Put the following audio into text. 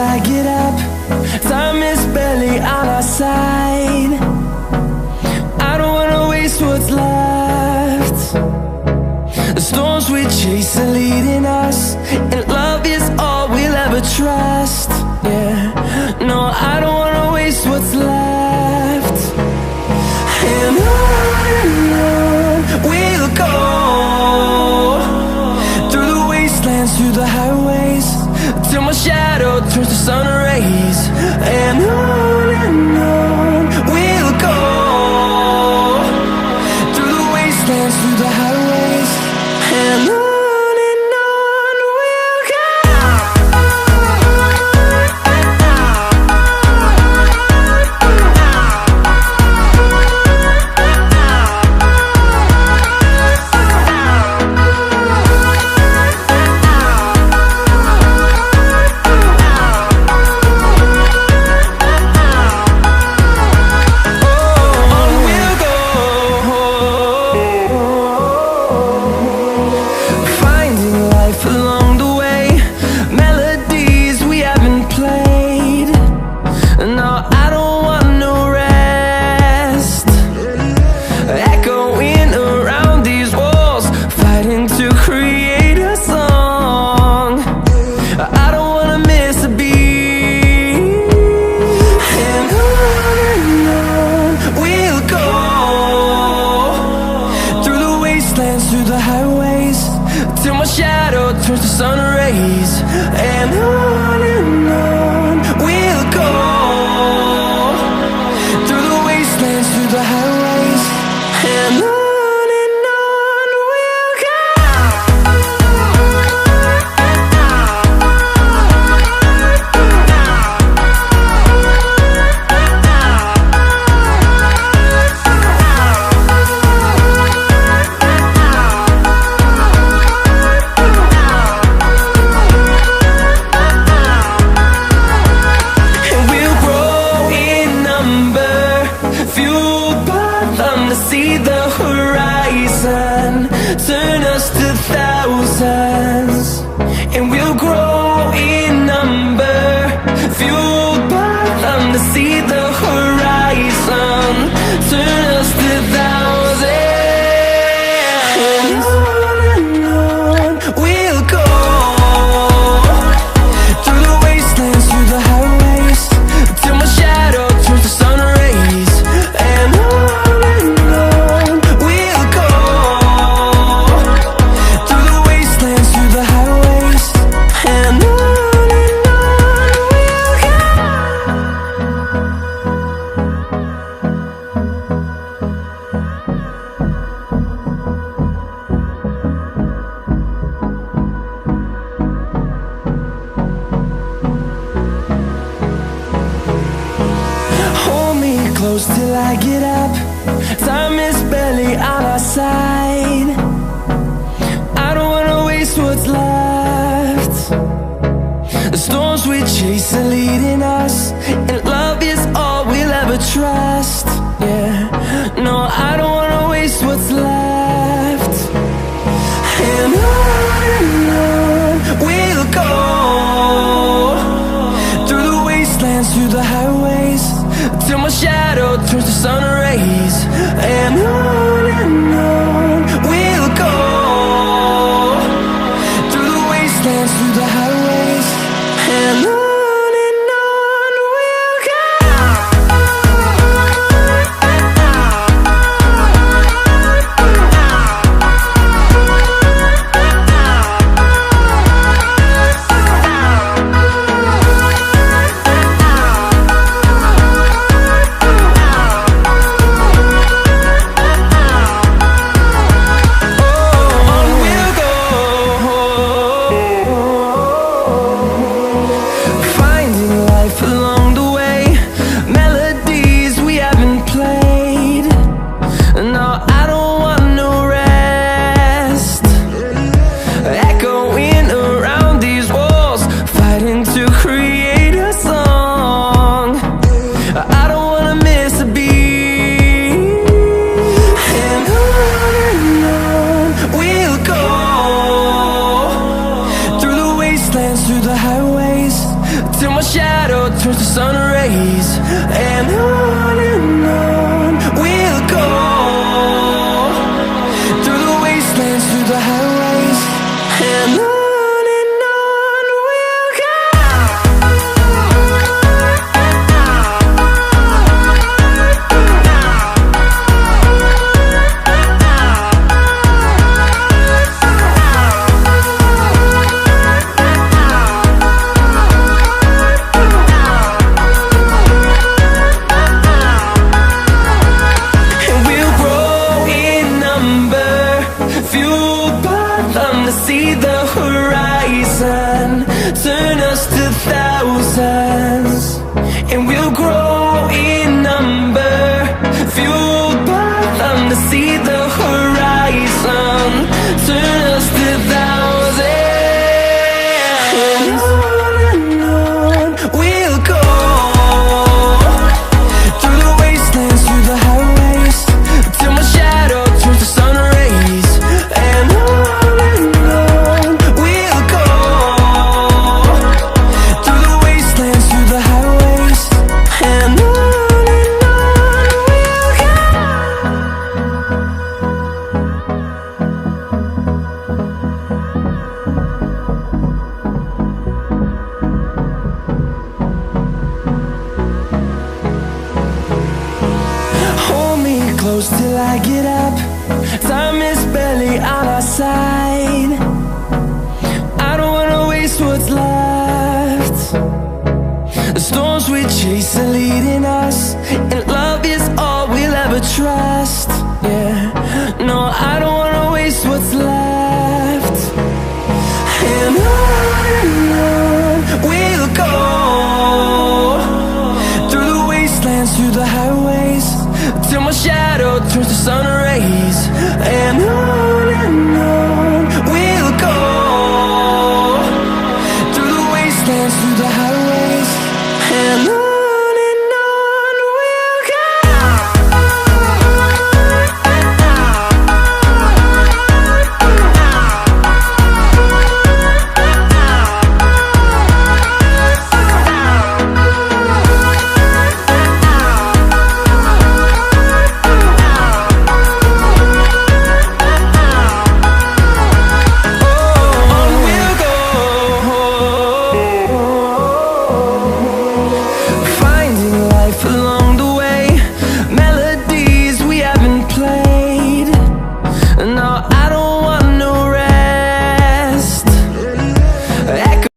I get up. Time is barely on our side. I don't wanna waste what's left. The storms we chase are leading us, and love is all we'll ever trust. Yeah, no, I don't wanna waste what's left. And on we'll go, through the wastelands, through the highways, till my shadow turns to sun rays. And on we'll go, through the wastelands, through the highways, and on we'll go. Through the highways, till my shadow turns to sun rays. And on we'll go, through the wastelands, through the highways, and on we'll go. See the horizon, turn us to thousands, and we'll grow in number, fueled by them. To see the horizon, turn us to thousands, and on we'll go, through the wastelands, through the highways, till my shadow turns to sun rays. And close till I get up. Time is barely on our side. I don't wanna waste what's left. The storms we chase are leading us, and love is all we'll ever trust. Yeah, no, I don't wanna waste what's left. And on we'll go, through the wastelands, through the highways, till my shadow turns to sun rays. And on we'll go, through the wastelands, through the highways, and on. and on we'll go. Through the wastelands, through the highways, and on we'll go. See the horizon turn us to thousands, and we'll grow in number, fueled by them to see the horizon turn us to thousands, and on we'll go. Through the wastelands, through the highways, till my shadow turns to sun rays, and on close till I get up. Time is barely on our side. I don't wanna waste what's left. The storms we chase are leading us, and love is all we'll ever trust. Yeah, no, I don't wanna waste what's left. And on we'll go. Through the wastelands, through the highways, till my shadow turns to sun rays, and on